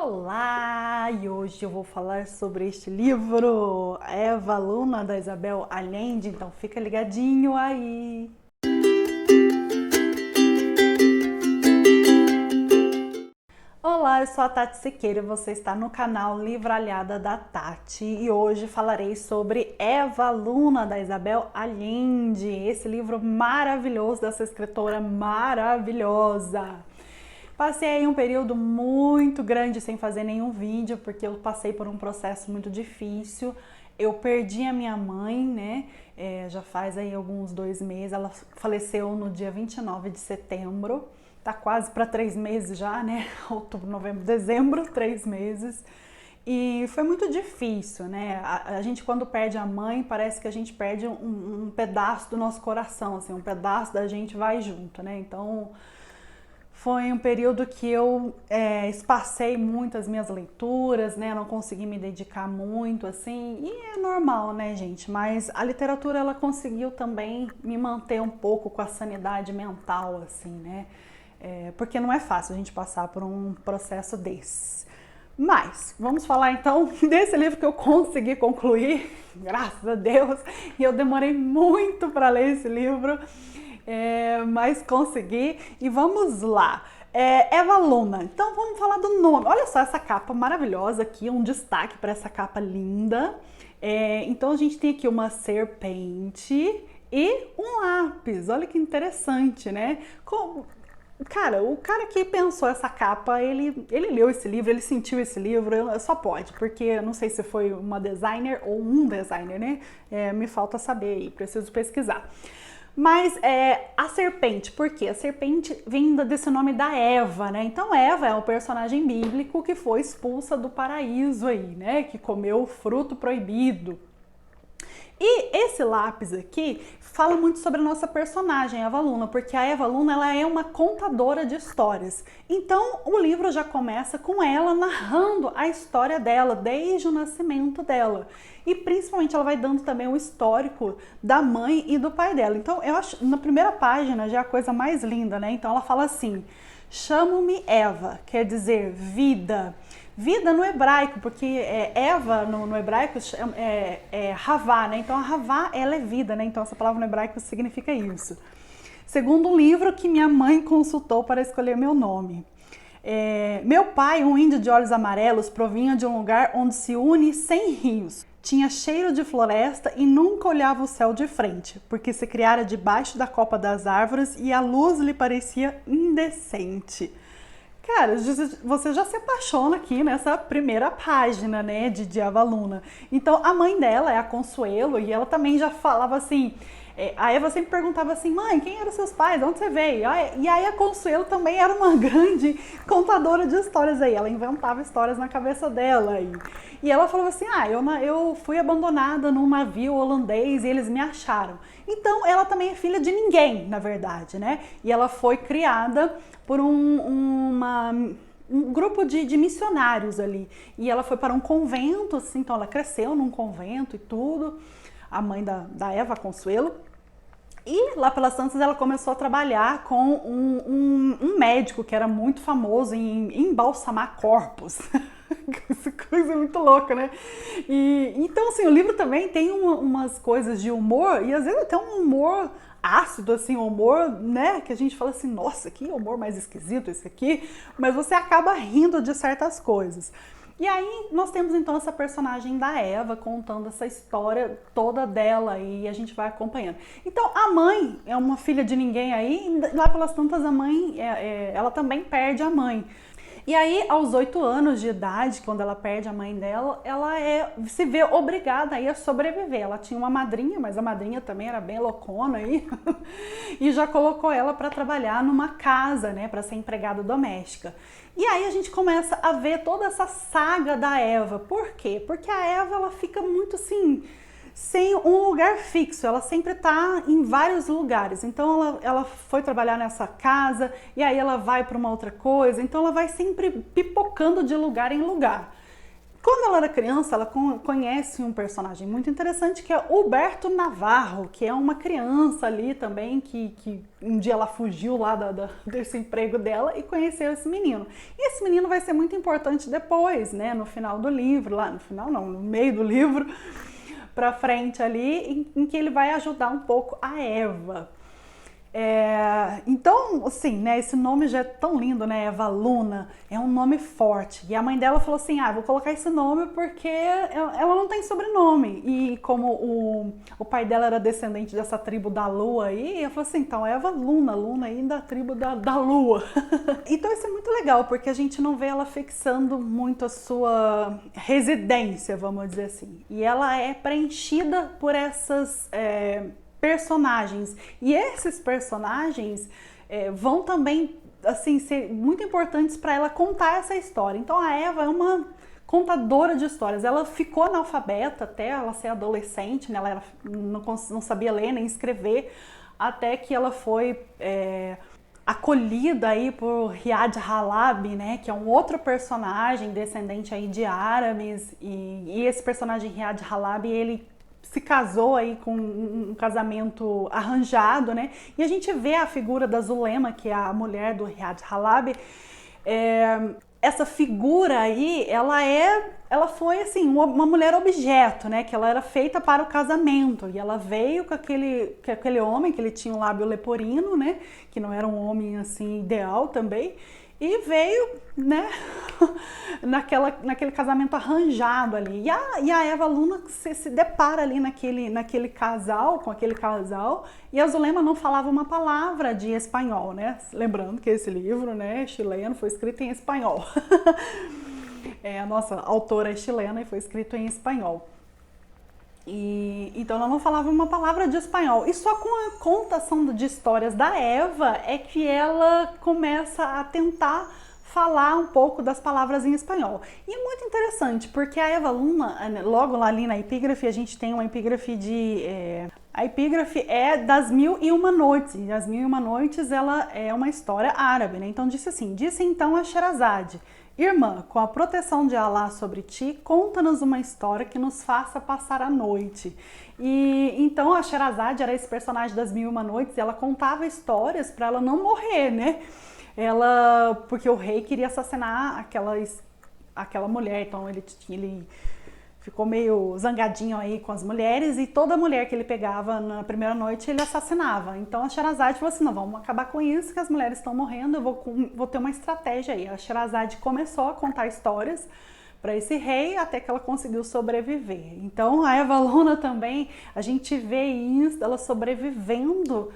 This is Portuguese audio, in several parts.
Olá! E hoje eu vou falar sobre este livro, Eva Luna, da Isabel Allende, então fica ligadinho aí! Olá, eu sou a Tati Siqueira e você está no canal Livralhada da Tati e hoje falarei sobre Eva Luna, da Isabel Allende, esse livro maravilhoso dessa escritora maravilhosa. Passei aí um período muito grande sem fazer nenhum vídeo, porque eu passei por um processo muito difícil. Eu perdi a minha mãe, né? Já faz aí alguns 2 meses. Ela faleceu no dia 29 de setembro. Tá quase para 3 meses já, né? Outubro, novembro, dezembro, 3 meses. E foi muito difícil, né? A gente quando perde a mãe, parece que a gente perde um pedaço do nosso coração, assim, um pedaço da gente vai junto, né? Então foi um período que eu espacei muito as minhas leituras, né? Não consegui me dedicar muito, assim, e é normal, né, gente? Mas a literatura, ela conseguiu também me manter um pouco com a sanidade mental, assim, né? Porque não é fácil a gente passar por um processo desse. Mas, vamos falar então desse livro que eu consegui concluir, graças a Deus, e eu demorei muito para ler esse livro. Mas consegui e vamos lá. Eva Luna, então vamos falar do nome. Olha só essa capa maravilhosa aqui, um destaque para essa capa linda. Então a gente tem aqui uma serpente e um lápis, olha que interessante, né? Cara, o cara que pensou essa capa, ele leu esse livro, ele sentiu esse livro, só pode, porque eu não sei se foi uma designer ou um designer, né? Me falta saber aí, preciso pesquisar. Mas a serpente, por quê? A serpente vem desse nome da Eva, né? Então Eva é um personagem bíblico que foi expulsa do paraíso aí, né? Que comeu o fruto proibido. E esse lápis aqui fala muito sobre a nossa personagem, Eva Luna, porque a Eva Luna, ela é uma contadora de histórias. Então o livro já começa com ela narrando a história dela, desde o nascimento dela. E principalmente ela vai dando também o histórico da mãe e do pai dela. Então eu acho, na primeira página já é a coisa mais linda, né? Então ela fala assim: chamo-me Eva, quer dizer vida. Vida no hebraico, porque Eva no hebraico é Havá, né? Então a Havá, ela é vida, né? Então essa palavra no hebraico significa isso. Segundo um livro que minha mãe consultou para escolher meu nome. Meu pai, um índio de olhos amarelos, provinha de um lugar onde se une 100 rios. Tinha cheiro de floresta e nunca olhava o céu de frente, porque se criara debaixo da copa das árvores e a luz lhe parecia indecente. Cara, você já se apaixona aqui nessa primeira página, né, de Eva Luna. Então, a mãe dela é a Consuelo e ela também já falava assim... A Eva sempre perguntava assim: mãe, quem eram seus pais? De onde você veio? E aí a Consuelo também era uma grande contadora de histórias aí. Ela inventava histórias na cabeça dela aí. E ela falava assim: eu fui abandonada num navio holandês e eles me acharam. Então, ela também é filha de ninguém, na verdade, né? E ela foi criada por um grupo de missionários ali. E ela foi para um convento, assim, então ela cresceu num convento e tudo. A mãe da Eva, Consuelo. E lá pelas tantas ela começou a trabalhar com um médico que era muito famoso em embalsamar corpos. Essa coisa é muito louca, né? Então, assim, o livro também tem umas coisas de humor, e às vezes até um humor ácido, assim, um humor, né? Que a gente fala assim, nossa, que humor mais esquisito esse aqui. Mas você acaba rindo de certas coisas. E aí nós temos então essa personagem da Eva contando essa história toda dela e a gente vai acompanhando. Então a mãe é uma filha de ninguém aí, e lá pelas tantas a mãe, ela também perde a mãe. E aí, aos 8 anos de idade, quando ela perde a mãe dela, ela se vê obrigada aí a sobreviver. Ela tinha uma madrinha, mas a madrinha também era bem loucona aí, e já colocou ela para trabalhar numa casa, né, para ser empregada doméstica. E aí a gente começa a ver toda essa saga da Eva. Por quê? Porque a Eva, ela fica muito assim, sem um lugar fixo, ela sempre está em vários lugares. Então ela foi trabalhar nessa casa e aí ela vai para uma outra coisa, então ela vai sempre pipocando de lugar em lugar. Quando ela era criança, ela conhece um personagem muito interessante que é Huberto Navarro, que é uma criança ali também, que um dia ela fugiu lá desse emprego dela e conheceu esse menino. E esse menino vai ser muito importante depois, né, no final do livro, lá no final não, no meio do livro, pra frente ali, em que ele vai ajudar um pouco a Eva. Então, assim, né, esse nome já é tão lindo, né, Eva Luna, é um nome forte. E a mãe dela falou assim, vou colocar esse nome porque ela não tem sobrenome. E como o pai dela era descendente dessa tribo da Lua aí, ela falou assim, então Eva Luna, Luna aí da tribo da Lua. Então isso é muito legal, porque a gente não vê ela fixando muito a sua residência, vamos dizer assim. E ela é preenchida por essas personagens, e esses personagens vão também assim ser muito importantes para ela contar essa história. Então a Eva é uma contadora de histórias. Ela ficou analfabeta até ela ser adolescente, né? Ela não sabia ler nem escrever, até que ela foi acolhida aí por Riad Halab, né, que é um outro personagem descendente aí de árabes, e esse personagem Riad Halab, ele se casou aí com um casamento arranjado, né? E a gente vê a figura da Zulema, que é a mulher do Riad Halab. Essa figura aí, ela foi assim uma mulher objeto, né? Que ela era feita para o casamento, e ela veio com aquele homem que ele tinha um lábio leporino, né? Que não era um homem assim ideal também. E veio, né, naquele casamento arranjado ali. E a Eva Luna se depara ali naquele casal, com aquele casal, e a Zulema não falava uma palavra de espanhol, né? Lembrando que esse livro, né, chileno, foi escrito em espanhol. A nossa autora é chilena e foi escrito em espanhol. Então ela não falava uma palavra de espanhol. E só com a contação de histórias da Eva é que ela começa a tentar falar um pouco das palavras em espanhol. E é muito interessante, porque a Eva Luna, logo lá ali na epígrafe, a gente tem uma epígrafe a epígrafe é das Mil e Uma Noites. E as Mil e Uma Noites, ela é uma história árabe, né? Então disse assim, disse então a Sherazade: irmã, com a proteção de Alá sobre ti, conta-nos uma história que nos faça passar a noite. E então a Sherazade era esse personagem das Mil e Uma Noites, e ela contava histórias para ela não morrer, né? Porque o rei queria assassinar aquela mulher, então ele ficou meio zangadinho aí com as mulheres, e toda mulher que ele pegava na primeira noite ele assassinava. Então a Sherazade falou assim, não, vamos acabar com isso, que as mulheres estão morrendo, eu vou ter uma estratégia aí. A Sherazade começou a contar histórias para esse rei até que ela conseguiu sobreviver. Então a Eva Luna também, a gente vê isso, ela sobrevivendo,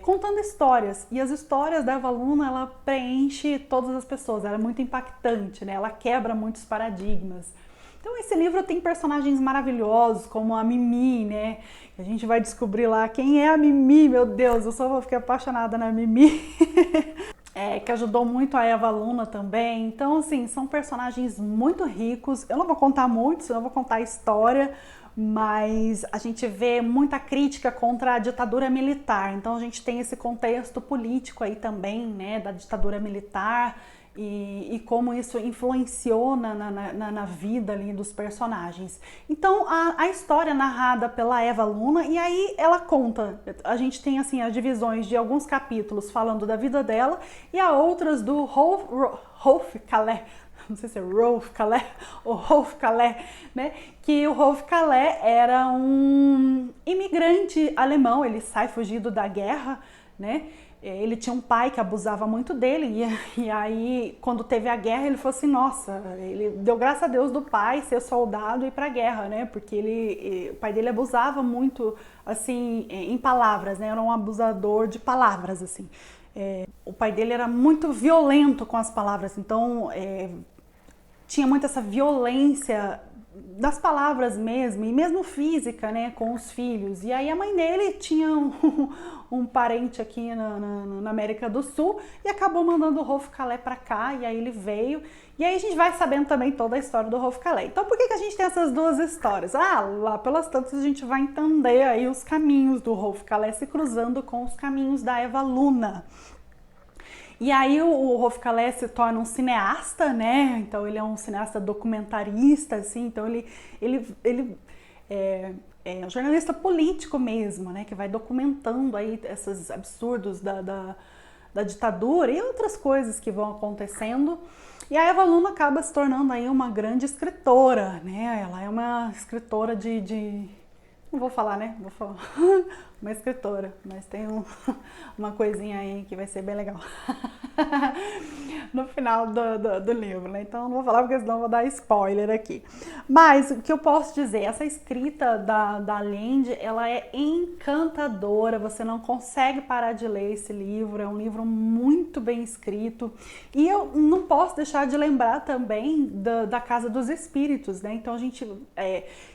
contando histórias. E as histórias da Eva Luna, ela preenche todas as pessoas, ela é muito impactante, né? Ela quebra muitos paradigmas. Então esse livro tem personagens maravilhosos, como a Mimi, né? A gente vai descobrir lá quem é a Mimi, meu Deus, eu só vou ficar apaixonada na Mimi. Que ajudou muito a Eva Luna também. Então, assim, são personagens muito ricos. Eu não vou contar muito, senão eu vou contar a história, mas a gente vê muita crítica contra a ditadura militar. Então a gente tem esse contexto político aí também, né, da ditadura militar, e como isso influenciou na vida ali dos personagens. Então a história é narrada pela Eva Luna, e aí ela conta, a gente tem assim as divisões de alguns capítulos falando da vida dela, e a outras do Rolf Kalé, não sei se é Rolf Kalé ou Rolf Kalé, né? Que o Rolf Kalé era um imigrante alemão, ele sai fugido da guerra, né? Ele tinha um pai que abusava muito dele, e aí quando teve a guerra ele falou assim, nossa, ele deu graças a Deus do pai ser soldado e ir pra guerra, né? Porque o pai dele abusava muito, assim, em palavras, né? Era um abusador de palavras, assim. O pai dele era muito violento com as palavras, então tinha muito essa violência das palavras mesmo, e mesmo física, né, com os filhos. E aí a mãe dele tinha um parente aqui na América do Sul, e acabou mandando o Rolf Kalé para cá, e aí ele veio. E aí a gente vai sabendo também toda a história do Rolf Kalé. Então por que a gente tem essas duas histórias? Lá pelas tantas a gente vai entender aí os caminhos do Rolf Kalé se cruzando com os caminhos da Eva Luna. E aí o Rolf Kalles se torna um cineasta, né? Então ele é um cineasta documentarista, assim, então ele é um jornalista político mesmo, né? Que vai documentando aí esses absurdos da ditadura e outras coisas que vão acontecendo. E a Eva Luna acaba se tornando aí uma grande escritora, né? Ela é uma escritora não vou falar, né? Vou falar. Uma escritora, mas tem uma coisinha aí que vai ser bem legal no final do livro, né? Então não vou falar porque senão eu vou dar spoiler aqui. Mas o que eu posso dizer, essa escrita da Allende, ela é encantadora, você não consegue parar de ler esse livro, é um livro muito bem escrito. E eu não posso deixar de lembrar também da Casa dos Espíritos, né? Então a gente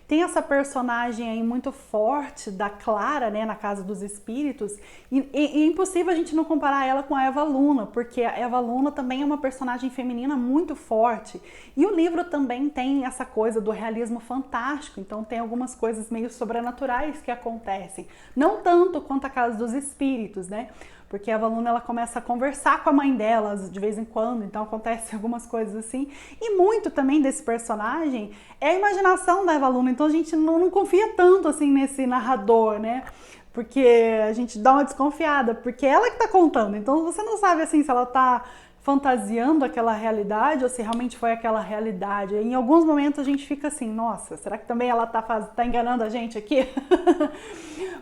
tem essa personagem aí muito forte da Clara, né, na Casa dos Espíritos, e é impossível a gente não comparar ela com a Eva Luna, porque a Eva Luna também é uma personagem feminina muito forte. E o livro também tem essa coisa do realismo fantástico, então tem algumas coisas meio sobrenaturais que acontecem. Não tanto quanto a Casa dos Espíritos, né? Porque a Eva Luna, ela começa a conversar com a mãe dela de vez em quando, então acontece algumas coisas assim. E muito também desse personagem é a imaginação da Eva Luna, então a gente não confia tanto assim nesse narrador, né? Porque a gente dá uma desconfiada, porque ela que tá contando, então você não sabe assim se ela tá fantasiando aquela realidade ou se realmente foi aquela realidade. Em alguns momentos a gente fica assim, nossa, será que também ela tá enganando a gente aqui?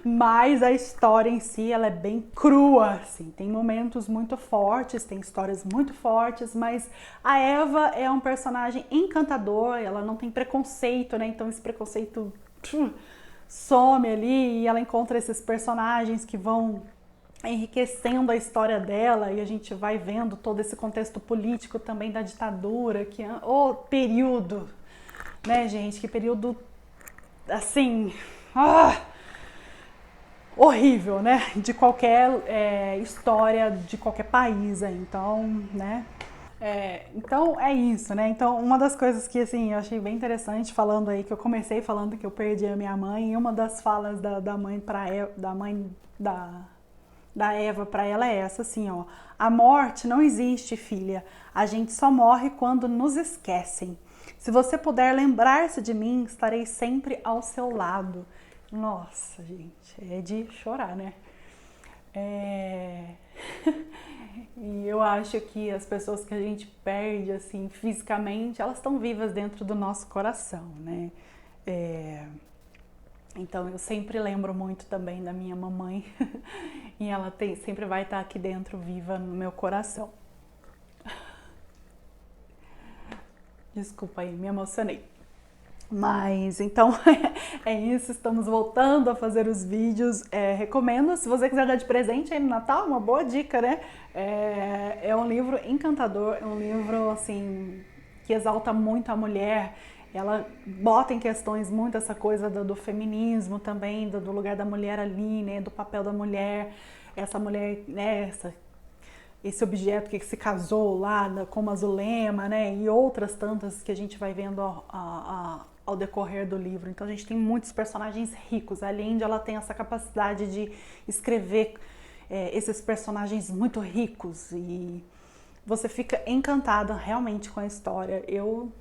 Mas a história em si, ela é bem crua, assim, tem momentos muito fortes, tem histórias muito fortes, mas a Eva é um personagem encantador, ela não tem preconceito, né? Então esse preconceito some ali e ela encontra esses personagens que vão enriquecendo a história dela e a gente vai vendo todo esse contexto político também da ditadura, que é o período, né, gente? Que período, assim, horrível, né? De qualquer história de qualquer país, então, né? Então é isso, né? Então uma das coisas que assim eu achei bem interessante falando aí, que eu comecei falando que eu perdi a minha mãe, e uma das falas da mãe da Eva para ela é essa, assim, ó: a morte não existe, filha, a gente só morre quando nos esquecem. Se você puder lembrar-se de mim, estarei sempre ao seu lado. Nossa, gente, é de chorar, né? E eu acho que as pessoas que a gente perde, assim, fisicamente, elas estão vivas dentro do nosso coração, né? Então eu sempre lembro muito também da minha mamãe e ela sempre vai estar aqui dentro, viva no meu coração. Desculpa aí, me emocionei. Mas então é isso, estamos voltando a fazer os vídeos. Recomendo, se você quiser dar de presente aí no Natal, uma boa dica, né? É um livro encantador, é um livro assim que exalta muito a mulher. Ela bota em questões muito essa coisa do feminismo também, do lugar da mulher ali, né? Do papel da mulher, essa mulher, né? Esse objeto que se casou lá, como a Zulema, né? E outras tantas que a gente vai vendo ao decorrer do livro. Então a gente tem muitos personagens ricos. A Allende, ela tem essa capacidade de escrever esses personagens muito ricos e você fica encantada realmente com a história. Eu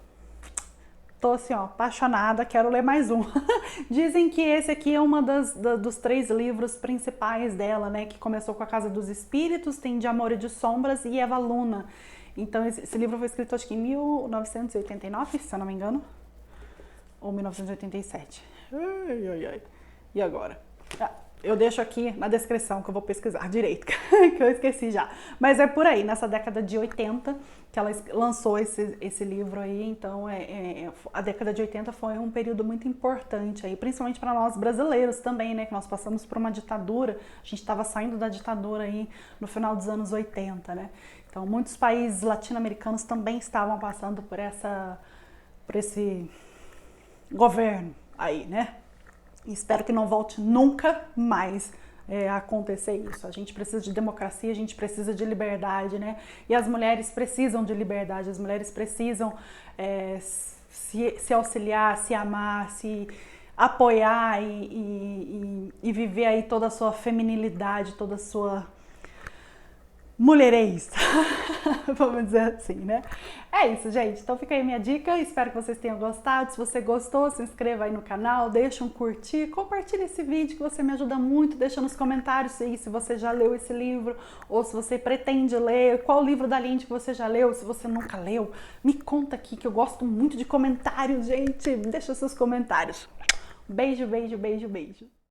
tô assim, ó, apaixonada, quero ler mais um. Dizem que esse aqui é uma dos 3 livros principais dela, né? Que começou com A Casa dos Espíritos, tem De Amor e de Sombras e Eva Luna. Então esse livro foi escrito acho que em 1989, se eu não me engano. Ou 1987. Ai. E agora? Eu deixo aqui na descrição que eu vou pesquisar direito, que eu esqueci já. Mas é por aí, nessa década de 80 que ela lançou esse livro aí. Então a década de 80 foi um período muito importante aí, principalmente para nós brasileiros também, né? Que nós passamos por uma ditadura, a gente estava saindo da ditadura aí no final dos anos 80, né? Então muitos países latino-americanos também estavam passando por esse governo aí, né? E espero que não volte nunca mais a acontecer isso. A gente precisa de democracia, a gente precisa de liberdade, né? E as mulheres precisam de liberdade, as mulheres precisam se auxiliar, se amar, se apoiar e viver aí toda a sua feminilidade, toda a sua mulhereis, vamos dizer assim, né? É isso, gente. Então fica aí a minha dica. Espero que vocês tenham gostado. Se você gostou, se inscreva aí no canal, deixa um curtir, compartilhe esse vídeo que você me ajuda muito. Deixa nos comentários aí se você já leu esse livro ou se você pretende ler, qual livro da Allende que você já leu, se você nunca leu. Me conta aqui que eu gosto muito de comentários, gente. Deixa seus comentários. Beijo, beijo, beijo, beijo.